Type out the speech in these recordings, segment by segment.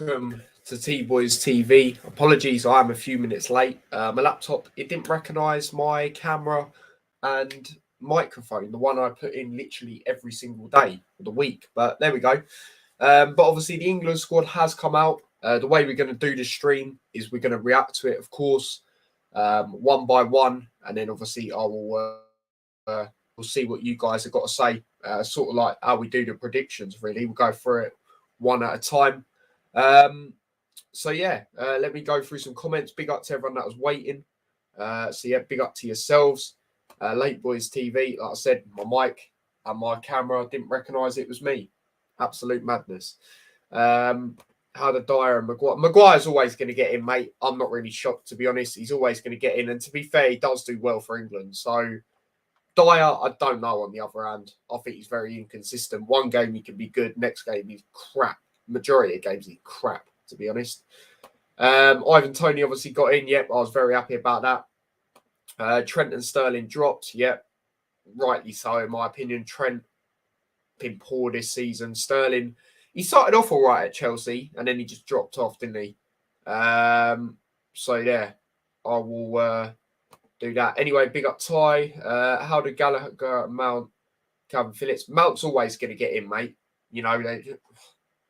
welcome to T-Boys TV. Apologies, I am a few minutes late. My laptop, it didn't recognise my camera and microphone, the one I put in literally every single day of the week. But there we go. But obviously the England squad has come out. The way we're going to do this stream is we're going to react to it, of course, one by one. And then obviously I will we'll see what you guys have got to say. Sort of like how we do the predictions, really. We'll go through it one at a time. So yeah, let me go through some comments. Big up to everyone that was waiting. So yeah, big up to yourselves. Late Boys TV, like I said, my mic and my camera didn't recognise it was me. Absolute madness. How the Dyer and Maguire. Maguire's always going to get in, mate. I'm not really shocked, to be honest. He's always going to get in. And to be fair, he does do well for England. So Dyer, I don't know on the other hand. I think he's very inconsistent. One game he can be good. Next game he's crap. Majority of games he's crap, to be honest. Ivan Toney obviously got in. Yep, I was very happy about that. Trent and Sterling dropped. Yep, rightly so, in my opinion. Trent been poor this season. Sterling, he started off all right at Chelsea, and then he just dropped off, didn't he? So, yeah, I will do that. Anyway, big up Ty. How did Gallagher mount Calvin Phillips? Mount's always going to get in, mate. You know,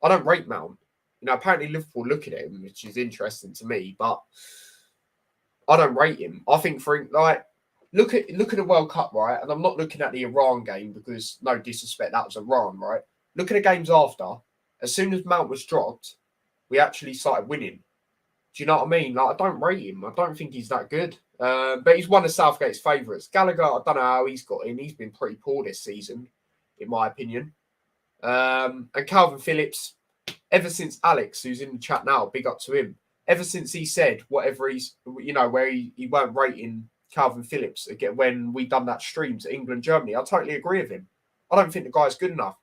I don't rate Mount. You know, apparently Liverpool look at him, which is interesting to me, but I don't rate him. I think for like look at the World Cup, right? And I'm not looking at the Iran game because no disrespect, that was Iran, right? Look at the games after. As soon as Mount was dropped, we actually started winning. Do you know what I mean? Like, I don't rate him. I don't think he's that good. But he's one of Southgate's favourites. Gallagher, I don't know how he's got in. He's been pretty poor this season, in my opinion. And Calvin Phillips, ever since Alex, who's in the chat now, big up to him. Ever since he said whatever he's, you know, where he weren't rating Calvin Phillips again when we done that stream to England, Germany, I totally agree with him. I don't think the guy's good enough.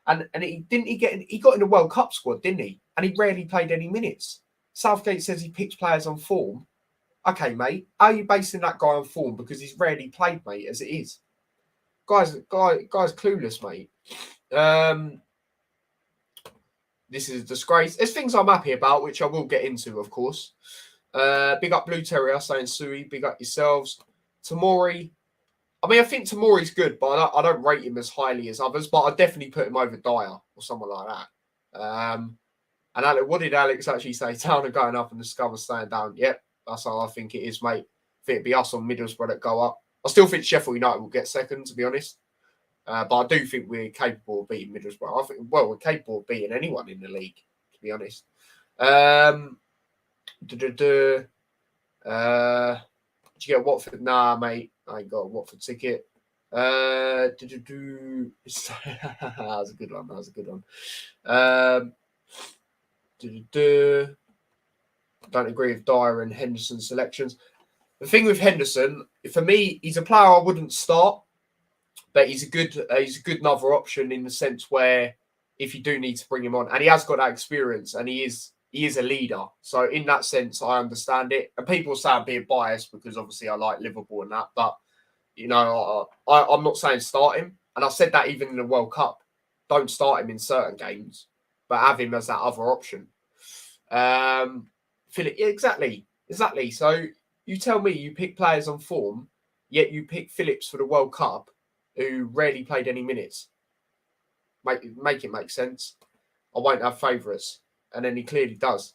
And he got in the World Cup squad, didn't he? And he rarely played any minutes. Southgate says he picks players on form. Okay, mate, how are you basing that guy on form? Because he's rarely played, mate, as it is. Guy's clueless, mate. This is a disgrace. There's things I'm happy about, which I will get into, of course. Big up Blue Terrier saying Sui. Big up yourselves. Tamori. I mean, I think Tamori's good, but I don't rate him as highly as others. But I definitely put him over Dyer or someone like that. And Alex, what did Alex actually say? Town are going up and the Scum are staying down. Yep, that's how I think it is, mate. I think it'd be us on Middlesbrough that go up. I still think Sheffield United will get second, to be honest. But I do think we're capable of beating Middlesbrough. I think, well, we're capable of beating anyone in the league, to be honest. Did you get Watford? Nah, mate. I ain't got a Watford ticket. That was a good one. That was a good one. Don't agree with Dyer and Henderson's selections. The thing with Henderson, for me, he's a player I wouldn't start. But he's a good another option in the sense where if you do need to bring him on, and he has got that experience, and he is a leader. So in that sense, I understand it. And people say I'm being biased because obviously I like Liverpool and that, but you know, I'm not saying start him, and I said that even in the World Cup, don't start him in certain games, but have him as that other option. Philip, yeah, exactly. So you tell me you pick players on form, yet you pick Phillips for the World Cup, who rarely played any minutes. Make it make sense. I won't have favourites. And then he clearly does.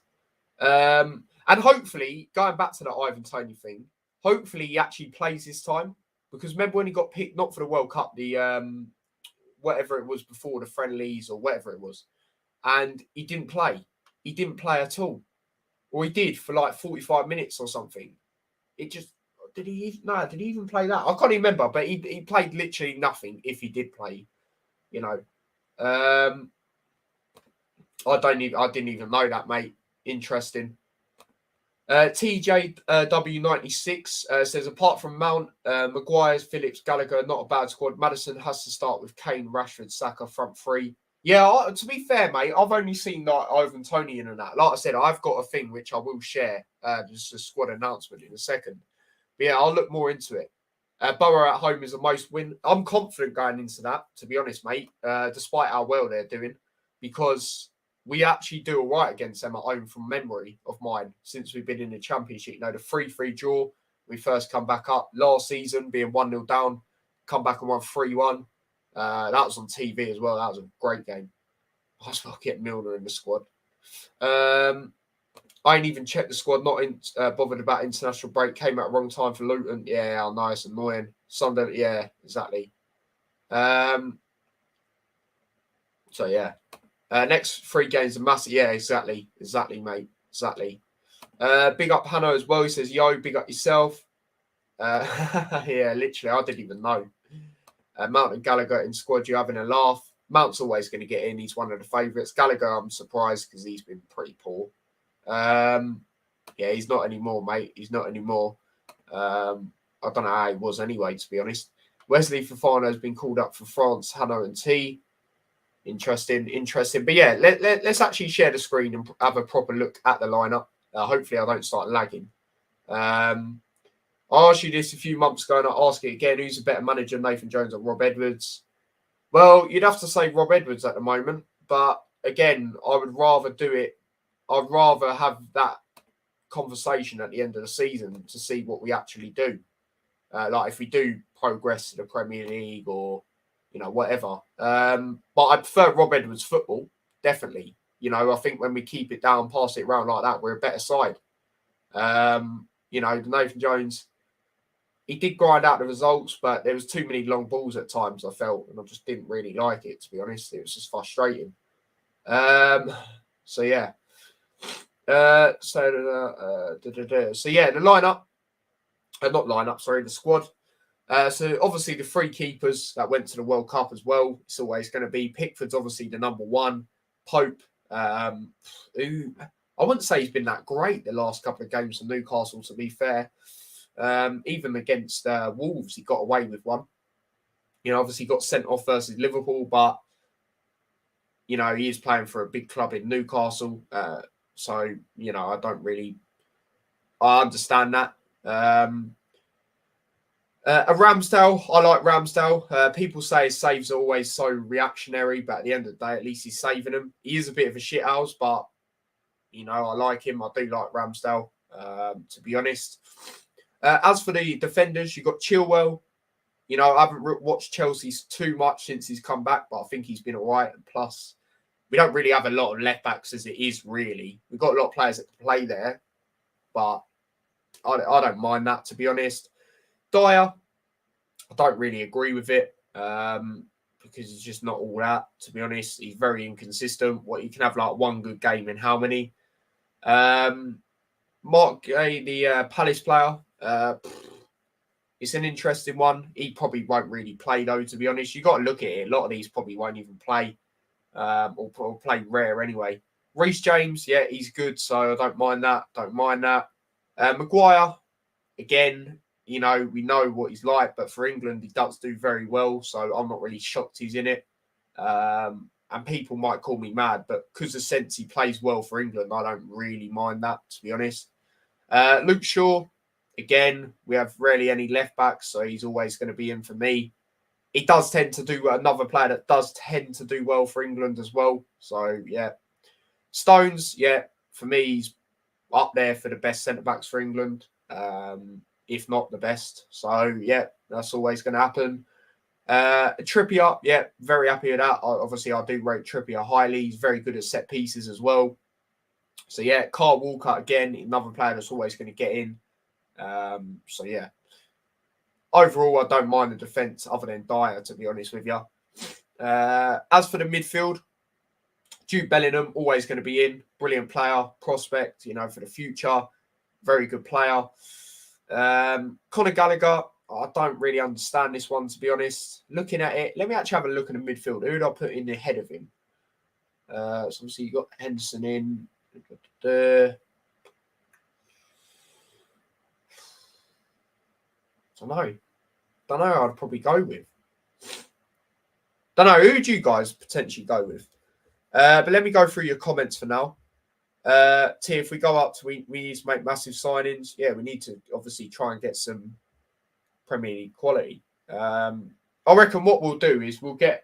And hopefully, going back to that Ivan Toney thing, hopefully he actually plays this time. Because remember when he got picked, not for the World Cup, the whatever it was before, the friendlies or whatever it was. And he didn't play. He didn't play at all. Or he did for like 45 minutes or something. It just... Did he even play that? I can't remember, but he played literally nothing if he did play, you know. I didn't even know that, mate. Interesting. TJW96 says, apart from Mount, Maguire, Phillips, Gallagher, not a bad squad. Madison has to start with Kane, Rashford, Saka, front three. Yeah, to be fair, mate, I've only seen like Ivan Toney in and that. Like I said, I've got a thing which I will share, just a squad announcement in a second. But yeah, I'll look more into it. Borough at home is a most win. I'm confident going into that, to be honest, mate, despite how well they're doing. Because we actually do all right against them at home from memory of mine since we've been in the Championship. You know, the 3-3 draw, we first come back up last season, being 1-0 down, come back and won 3-1. That was on TV as well. That was a great game. I was well get Milner in the squad. I ain't even checked the squad, not bothered about international break. Came at the wrong time for Luton. Yeah, I know, it's annoying. Sunday, yeah, exactly. So, yeah. Next 3 games are massive. Yeah, exactly, mate. Exactly. Big up Hanno as well. He says, yo, big up yourself. Yeah, literally, I didn't even know. Mount and Gallagher in squad, you're having a laugh. Mount's always going to get in. He's one of the favourites. Gallagher, I'm surprised because he's been pretty poor. Yeah, he's not anymore, mate. He's not anymore. I don't know how he was anyway, to be honest. Wesley Fofana has been called up for France, Hanno and T. Interesting. But yeah, let's actually share the screen and have a proper look at the lineup. Hopefully I don't start lagging. I asked you this a few months ago and I'll ask it again. Who's a better manager, Nathan Jones or Rob Edwards? Well, you'd have to say Rob Edwards at the moment. But again, I would rather do it. I'd rather have that conversation at the end of the season to see what we actually do. Like if we do progress to the Premier League or, you know, whatever. But I prefer Rob Edwards football, definitely. You know, I think when we keep it down, pass it around like that, we're a better side. You know, Nathan Jones, he did grind out the results, but there was too many long balls at times, I felt, and I just didn't really like it, to be honest. It was just frustrating. So, yeah. So yeah, the lineup, the squad. So obviously the 3 keepers that went to the World Cup as well. It's always going to be Pickford's obviously the number 1. Pope, who I wouldn't say he's been that great the last couple of games for Newcastle, to be fair. Even against Wolves, he got away with one. You know, obviously got sent off versus Liverpool, but you know, he is playing for a big club in Newcastle. So, you know, I understand that. Ramsdale, I like Ramsdale. People say his saves are always so reactionary, but at the end of the day, at least he's saving them. He is a bit of a shithouse, but, you know, I like him. I do like Ramsdale, to be honest. As for the defenders, you've got Chilwell. You know, I haven't watched Chelsea's too much since he's come back, but I think he's been all right. And plus, we don't really have a lot of left backs as it is, really. We've got a lot of players that can play there, but I don't mind that, to be honest. Dyer, I don't really agree with it because he's just not all that, to be honest. He's very inconsistent. You can have like one good game in how many? Mark Gay, the Palace player, it's an interesting one. He probably won't really play, though, to be honest. You've got to look at it. A lot of these probably won't even play or play rare anyway. Reece James, yeah, he's good, so I don't mind that. Maguire, again, you know, we know what he's like, but for England, he does do very well, so I'm not really shocked he's in it. And people might call me mad, but because of sense he plays well for England, I don't really mind that, to be honest. Luke Shaw, again, we have rarely any left backs, so he's always going to be in for me. He does tend to do another player that does tend to do well for England as well. So, yeah. Stones, yeah, for me, he's up there for the best centre-backs for England, if not the best. So, yeah, that's always going to happen. Trippier, yeah, very happy with that. Obviously, I do rate Trippier highly. He's very good at set pieces as well. So, yeah, Carl Walker, again, another player that's always going to get in. So, yeah. Overall, I don't mind the defence other than Dyer, to be honest with you. As for the midfield, Jude Bellingham, always going to be in. Brilliant player, prospect, you know, for the future. Very good player. Conor Gallagher, I don't really understand this one, to be honest. Looking at it, let me actually have a look at the midfield. Who did I put in the head of him? So obviously you got Henderson in. Don't know who I'd probably go with. Don't know. Who would you guys potentially go with? But let me go through your comments for now. T, if we go up to, we need to make massive signings. Yeah, we need to obviously try and get some Premier League quality. I reckon what we'll do is we'll get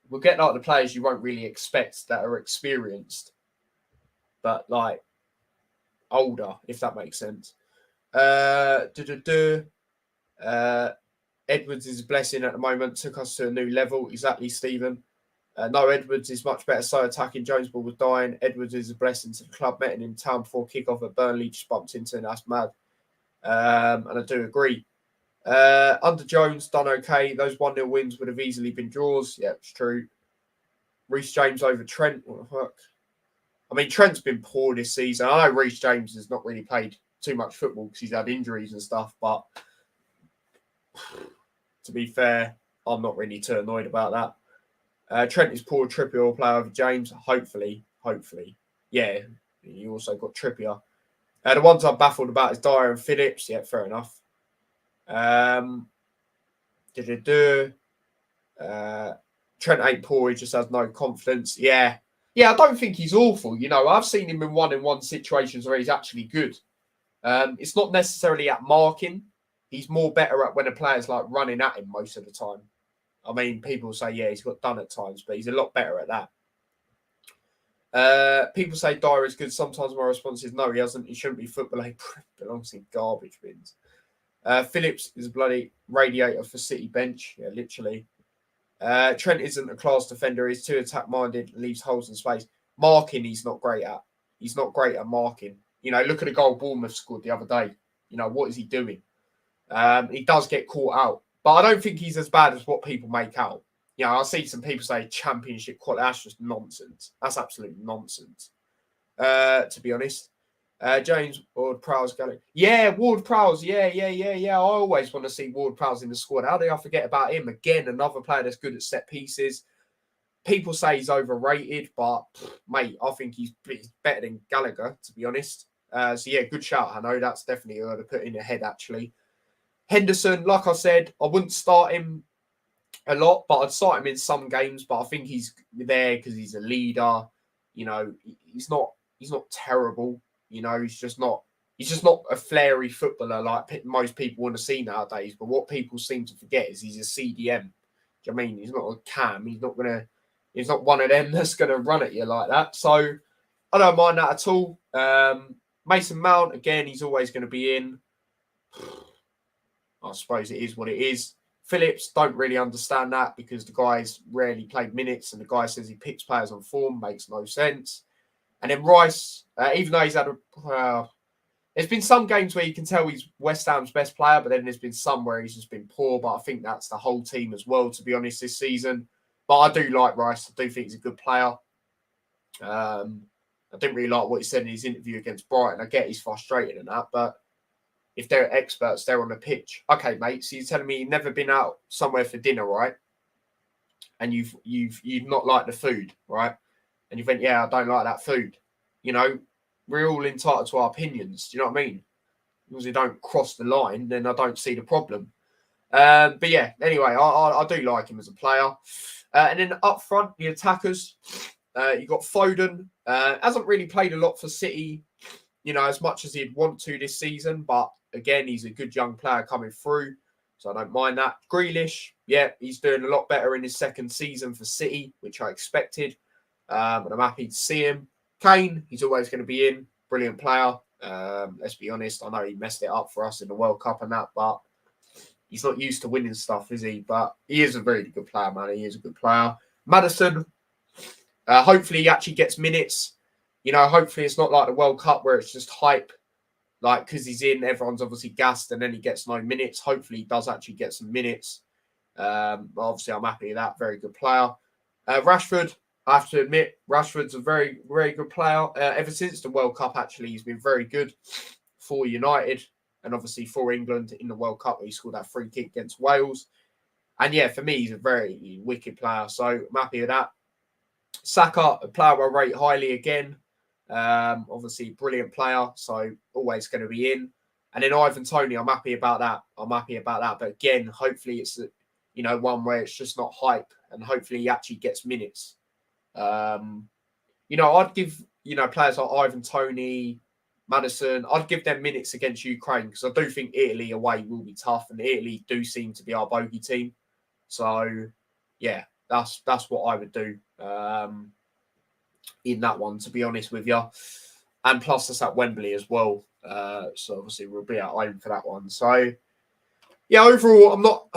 we'll get like the players you won't really expect that are experienced, but like older, if that makes sense. Uh, Edwards is a blessing at the moment. Took us to a new level. Exactly, Stephen. No, Edwards is much better. So attacking. Jones ball was dying. Edwards is a blessing to the club. Met him in town before kick-off at Burnley. Just bumped into him. That's mad. And I do agree. Under Jones, done okay. Those 1-0 wins would have easily been draws. Yeah, it's true. Reece James over Trent. What the fuck? I mean, Trent's been poor this season. I know Reece James has not really played too much football because he's had injuries and stuff. But to be fair, I'm not really too annoyed about that. Trent is poor. Trippier will play over James. Hopefully. Yeah, you also got Trippier. The ones I'm baffled about is Dyer and Phillips. Yeah, fair enough. Trent ain't poor. He just has no confidence. Yeah, I don't think he's awful. You know, I've seen him in one-on-one situations where he's actually good. It's not necessarily at marking. He's more better at when a player's like running at him most of the time. I mean, people say, yeah, he's got done at times, but he's a lot better at that. People say Dyer is good. Sometimes my response is, no, he hasn't. He shouldn't be football. He belongs in garbage bins. Phillips is a bloody radiator for City bench. Yeah, literally. Trent isn't a class defender. He's too attack-minded, leaves holes in space. Marking, he's not great at. He's not great at marking. You know, look at the goal Bournemouth scored the other day. You know, what is he doing? He does get caught out. But I don't think he's as bad as what people make out. You know, I see some people say championship quality. That's just nonsense. That's absolute nonsense, to be honest. James Ward-Prowse going. Yeah, Ward-Prowse. Yeah. I always want to see Ward-Prowse in the squad. How do I forget about him? Again, another player that's good at set pieces. People say he's overrated, but mate, I think he's better than Gallagher, to be honest. So yeah, good shout. I know that's definitely who I'd put in ahead, actually. Henderson, like I said, I wouldn't start him a lot, but I'd start him in some games. But I think he's there because he's a leader. You know, he's not terrible. You know, he's just not a flary footballer like most people want to see nowadays. But what people seem to forget is he's a CDM. Do you know what I mean? He's not a cam. He's not one of them that's gonna run at you like that. So I don't mind that at all. Mason Mount, again, he's always going to be in. I suppose it is what it is. Phillips, don't really understand that because the guy's rarely played minutes and the guy says he picks players on form. Makes no sense. And then Rice, even though he's had there's been some games where you can tell he's West Ham's best player, but then there's been some where he's just been poor. But I think that's the whole team as well, to be honest, this season. But I do like Rice. I do think he's a good player. I didn't really like what he said in his interview against Brighton. I get he's frustrated and that, but if they're experts, they're on the pitch. Okay, mate. So you're telling me you've never been out somewhere for dinner, right? And you've not liked the food, right? And you think, yeah, I don't like that food. You know, we're all entitled to our opinions. Do you know what I mean? As long as you don't cross the line, then I don't see the problem. But yeah, anyway, I do like him as a player. And then up front, the attackers, you got Foden. Hasn't really played a lot for City, you know, as much as he'd want to this season. But again, he's a good young player coming through, so I don't mind that. Grealish, yeah, he's doing a lot better in his second season for City, which I expected. And I'm happy to see him. Kane, he's always going to be in. Brilliant player. Let's be honest, I know he messed it up for us in the World Cup and that, but he's not used to winning stuff, is he? But he is a very good player, man. He is a good player. Maddison, hopefully he actually gets minutes. You know, hopefully it's not like the World Cup where it's just hype. Like, because he's in, everyone's obviously gassed and then he gets no minutes. Hopefully he does actually get some minutes. Obviously, I'm happy with that. Very good player. Rashford, I have to admit, Rashford's a very, very good player. Ever since the World Cup, actually, he's been very good for United and obviously for England in the World Cup where he scored that free kick against Wales. And yeah, for me, he's a very wicked player. So I'm happy with that. Saka, a player I rate highly again. Obviously, brilliant player, so always going to be in. And then Ivan Toney, I'm happy about that. But again, hopefully it's one where it's just not hype, and hopefully he actually gets minutes. I'd give players like Ivan Toney, Maddison, I'd give them minutes against Ukraine because I do think Italy away will be tough, and Italy do seem to be our bogey team. So yeah, that's what I would do in that one, to be honest with you. And plus, it's at Wembley as well. So obviously, we'll be at home for that one. So yeah, overall, I'm not.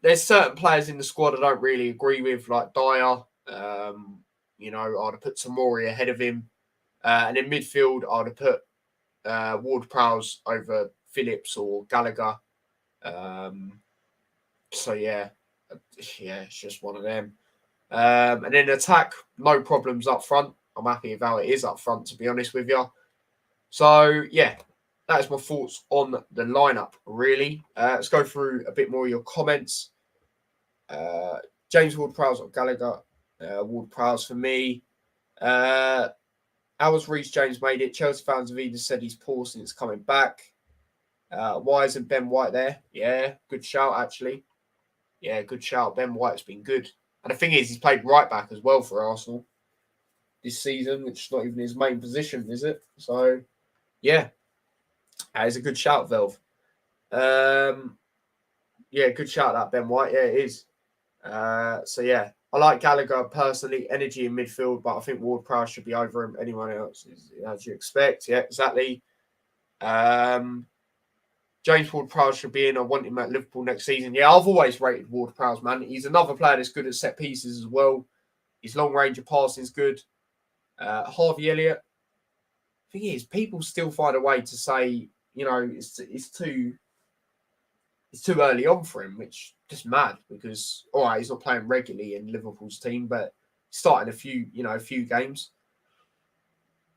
There's certain players in the squad I don't really agree with, like Dyer. You know, I'd have put Tomori ahead of him, and in midfield, I'd have put Ward-Prowse over Phillips or Gallagher. So yeah, it's just one of them. And in attack, no problems up front. I'm happy with how it is up front, to be honest with you. So yeah, that is my thoughts on the lineup, really. Let's go through a bit more of your comments. James Ward-Prowse or Gallagher. Ward-Prowse for me. How has Reece James made it? Chelsea fans have either said he's poor since coming back. Why isn't Ben White there? Yeah, good shout, actually. Yeah, good shout. Ben White's been good. And the thing is, he's played right back as well for Arsenal this season, which is not even his main position, is it? So, yeah, that is a good shout, Velv. Yeah, good shout, that Ben White. Yeah, it is. So, yeah, I like Gallagher personally, energy in midfield, but I think Ward-Prowse should be over him. Anyone else, as you expect. Yeah, exactly. James Ward-Prowse should be in. I want him at Liverpool next season. Yeah, I've always rated Ward-Prowse, man. He's another player that's good at set pieces as well. His long range of passing is good. Harvey Elliott, thing is, people still find a way to say, you know, it's too early on for him, which is just mad because all right, he's not playing regularly in Liverpool's team, but starting a few games.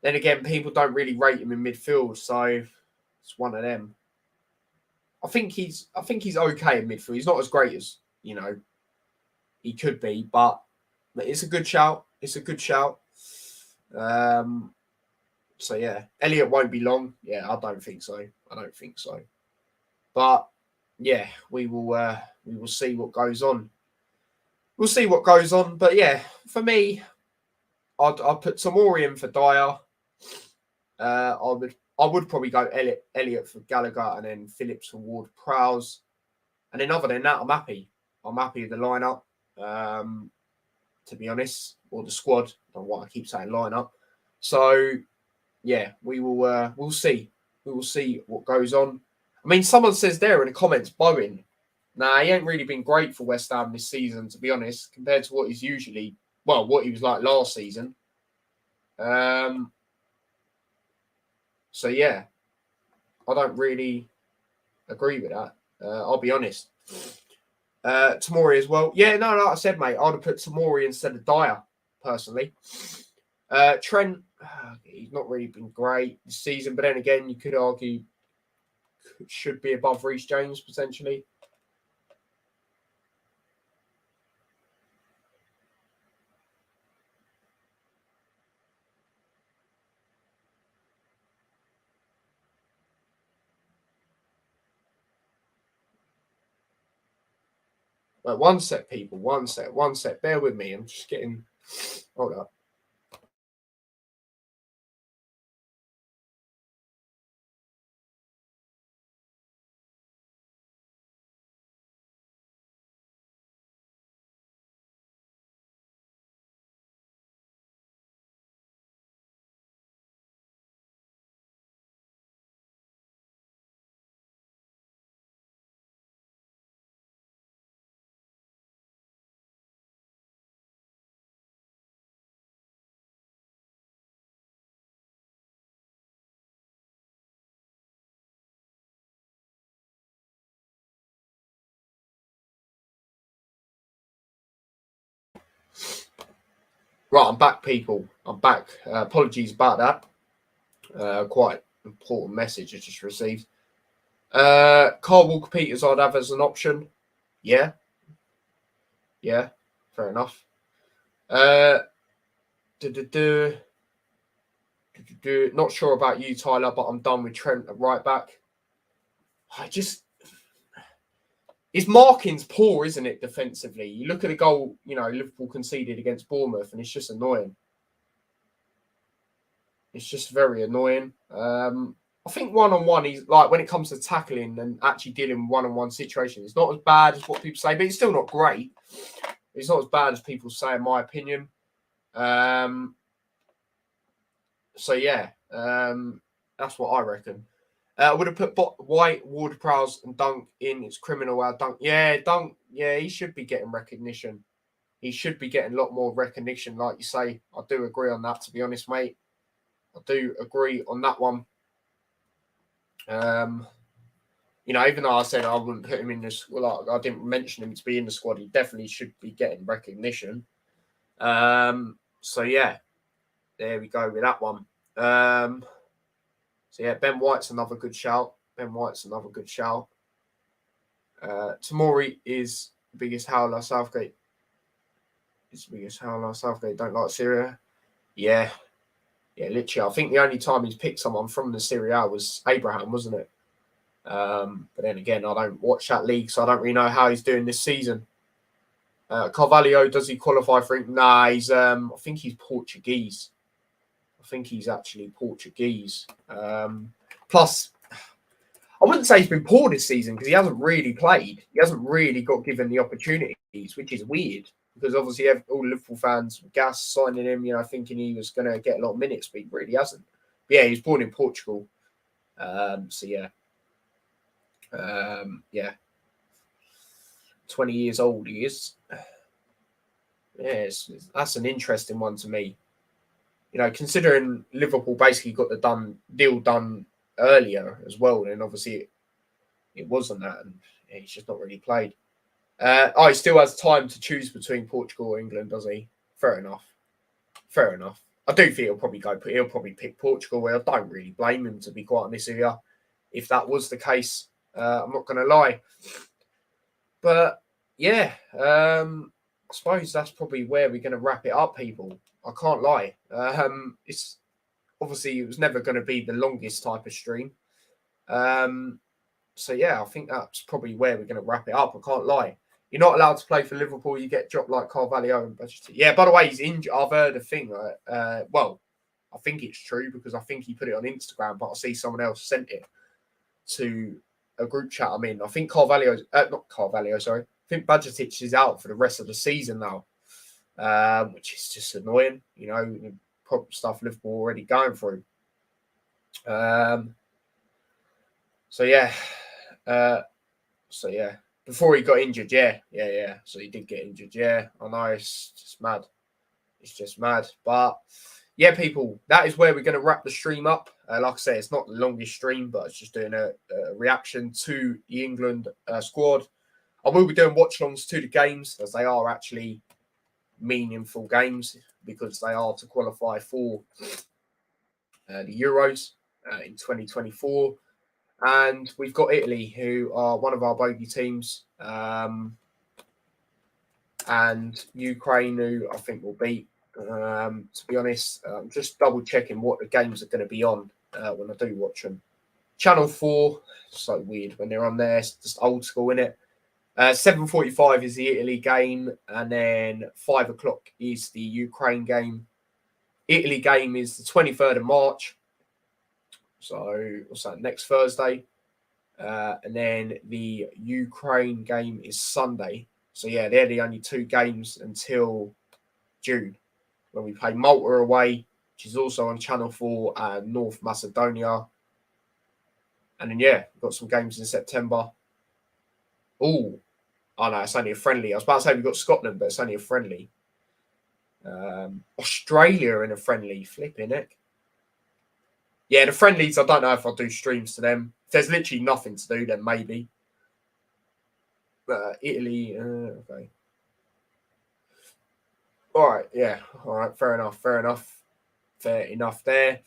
Then again, people don't really rate him in midfield, so it's one of them. I think he's okay in midfield. He's not as great as, you know, he could be, but it's a good shout. It's a good shout. So yeah, Elliot won't be long. Yeah, I don't think so. But yeah, we will see what goes on. We'll see what goes on. But yeah, for me, I'd put Tomori in for Dyer. I would probably go Elliot for Gallagher and then Phillips for Ward-Prowse. And then other than that, I'm happy. I'm happy with the lineup. To be honest, or the squad. I don't know why I keep saying lineup. So yeah, we'll see. We will see what goes on. I mean, someone says there in the comments, Bowen. Nah, he ain't really been great for West Ham this season, to be honest, compared to what he's what he was like last season. So yeah, I don't really agree with that. I'll be honest. Tomori as well. Yeah, no, like I said, mate, I'd have put Tomori instead of Dyer, personally. Trent, he's not really been great this season, but then again, you could argue should be above Reece James potentially. Right, one sec, people. One sec. Bear with me. I'm just getting. Hold up. Right, I'm back, people. I'm back. Apologies about that. Quite important message I just received. Carl Walker-Peters I'd have as an option. Yeah. Yeah. Fair enough. Not sure about you, Tyler, but I'm done with Trent at right back. His marking's poor, isn't it, defensively? You look at the goal, Liverpool conceded against Bournemouth, and it's just annoying. It's just very annoying. I think one-on-one, he's like when it comes to tackling and actually dealing with one-on-one situations, it's not as bad as what people say, but it's still not great. It's not as bad as people say, in my opinion. So yeah, that's what I reckon. I would have put White, Ward-Prowse, and Dunk in. It's criminal how Dunk. Yeah, Dunk. Yeah, he should be getting recognition. He should be getting a lot more recognition, like you say. I do agree on that, to be honest, mate. I do agree on that one. Even though I said I wouldn't put him in this, well, I didn't mention him to be in the squad, he definitely should be getting recognition. So yeah, there we go with that one. So yeah, Ben White's another good shout. Tamori is the biggest howler. Southgate don't like Syria. Yeah, literally. I think the only time he's picked someone from the Serie A was Abraham, wasn't it? But then again, I don't watch that league, so I don't really know how he's doing this season. Carvalho, does he qualify for it? Nah, he's I think he's Portuguese. I think he's actually Portuguese. Plus, I wouldn't say he's been poor this season because he hasn't really played. He hasn't really got given the opportunities, which is weird because obviously all Liverpool fans gas signing him, thinking he was going to get a lot of minutes, but he really hasn't. But yeah, he was born in Portugal. So yeah. 20 years old he is. Yes, that's an interesting one to me. Considering Liverpool basically got the deal done earlier as well, and obviously it wasn't that, and he's just not really played. He still has time to choose between Portugal or England, does he? Fair enough. I do think he'll probably pick Portugal. I don't really blame him, to be quite honest with you, if that was the case. I'm not going to lie. But yeah, I suppose that's probably where we're going to wrap it up, people. I can't lie. It's obviously it was never going to be the longest type of stream. So yeah, I think that's probably where we're going to wrap it up. I can't lie. You're not allowed to play for Liverpool. You get dropped like Carvalho and Bajcetic. Yeah, by the way, he's injured. I've heard a thing. Well, I think it's true because I think he put it on Instagram, but I see someone else sent it to a group chat I'm in. I think not Carvalho, sorry. I think Bajcetic is out for the rest of the season now, which is just annoying. The problem stuff Liverpool already going through. So yeah. Before he got injured, yeah. So he did get injured, yeah. I know, it's just mad. But yeah, people, that is where we're going to wrap the stream up. Like I say, it's not the longest stream, but it's just doing a reaction to the England squad. I will be doing watch-alongs to the games, as they are actually meaningful games, because they are to qualify for the Euros in 2024. And we've got Italy, who are one of our bogey teams, and Ukraine, who I think will beat. To be honest, I'm just double checking what the games are going to be on when I do watch them. Channel 4, so weird when they're on there. It's just old school, innit? 7:45 is the Italy game, and then 5 o'clock is the Ukraine game. Italy game is the 23rd of March. So what's that? Next Thursday. And then the Ukraine game is Sunday. So yeah, they're the only 2 games until June, when we play Malta away, which is also on Channel 4, and North Macedonia. And then yeah, we've got some games in September. Oh no, it's only a friendly. I was about to say we've got Scotland, but it's only a friendly. Australia in a friendly. Flipping it. Yeah, the friendlies, I don't know if I'll do streams to them. If there's literally nothing to do, then maybe. Italy, okay. All right, yeah. All right, fair enough. Fair enough there.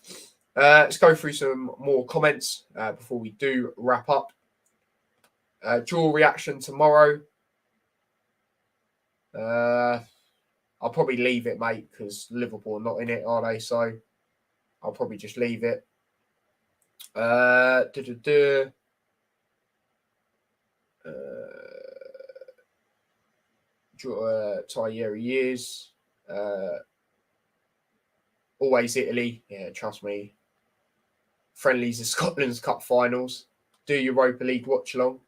Let's go through some more comments before we do wrap up. Draw reaction tomorrow. I'll probably leave it, mate, because Liverpool are not in it, are they? So I'll probably just leave it. Thierry years. Always Italy. Yeah, trust me. Friendlies of Scotland's Cup finals. Do Europa League watch along.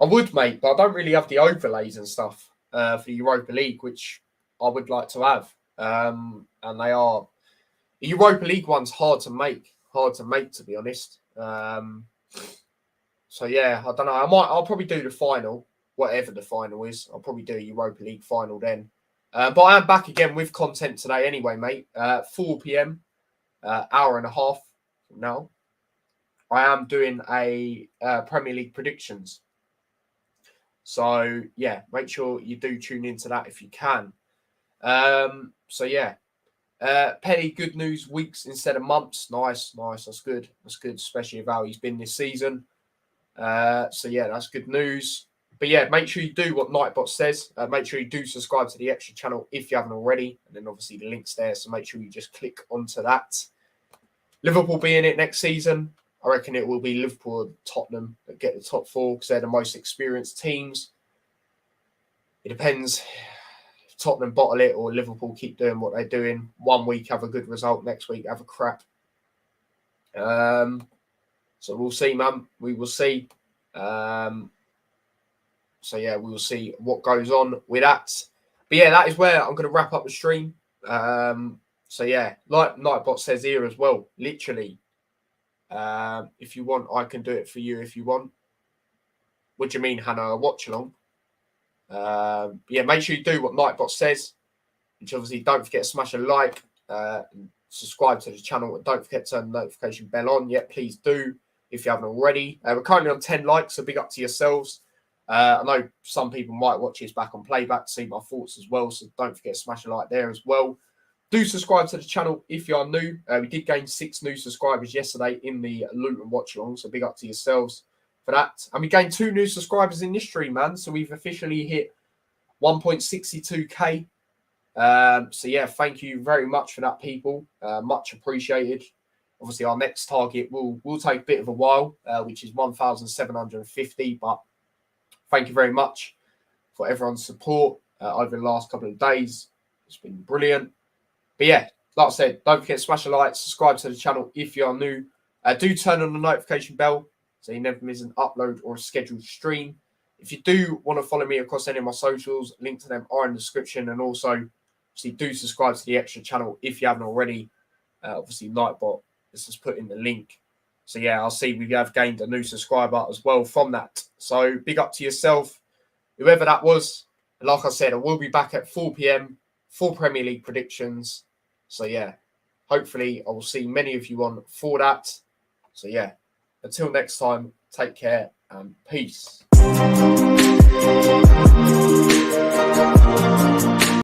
I would, mate, but I don't really have the overlays and stuff. for the Europa League, which I would like to have. And they are the Europa League one's hard to make to be honest. So yeah, I don't know. I'll probably do the final, whatever the final is. I'll probably do a Europa League final then. But I am back again with content today anyway, mate. 4 p.m, hour and a half from now. I am doing a Premier League predictions. So yeah, make sure you do tune into that if you can. So yeah, Petty, good news, weeks instead of months. Nice. That's good. Especially of how he's been this season. So yeah, that's good news. But yeah, make sure you do what Nightbot says. Make sure you do subscribe to the extra channel if you haven't already. And then obviously the link's there. So make sure you just click onto that. Liverpool be in it next season. I reckon it will be Liverpool and Tottenham that get the top 4 because they're the most experienced teams. It depends if Tottenham bottle it or Liverpool keep doing what they're doing. One week have a good result, next week have a crap. So we'll see, man. We will see. So yeah, we will see what goes on with that. But yeah, that is where I'm going to wrap up the stream. So yeah, like Nightbot says here as well, literally, if you want, I can do it for you if you want. What do you mean, Hannah? A watch along? Yeah, make sure you do what Nightbot says. Which obviously, don't forget to smash a like, and subscribe to the channel, and don't forget to turn the notification bell on. Yeah, please do if you haven't already. We're currently on 10 likes, so big up to yourselves. I know some people might watch this back on playback to see my thoughts as well, so don't forget to smash a like there as well. Do subscribe to the channel if you are new. We did gain 6 new subscribers yesterday in the Luton watch along, so big up to yourselves for that. And we gained 2 new subscribers in this stream, man. So we've officially hit 1.62k. So yeah, thank you very much for that, people. Much appreciated. Obviously, our next target will take a bit of a while, which is 1,750. But thank you very much for everyone's support over the last couple of days. It's been brilliant. But yeah, like I said, don't forget to smash a like, subscribe to the channel if you are new. Do turn on the notification bell so you never miss an upload or a scheduled stream. If you do want to follow me across any of my socials, links to them are in the description. And also, obviously, do subscribe to the extra channel if you haven't already. Obviously, Nightbot has just put in the link. So yeah, I'll see we have gained a new subscriber as well from that. So big up to yourself, whoever that was. And like I said, I will be back at 4 p.m. for Premier League predictions. So yeah, hopefully I will see many of you on for that. So yeah, until next time, take care and peace.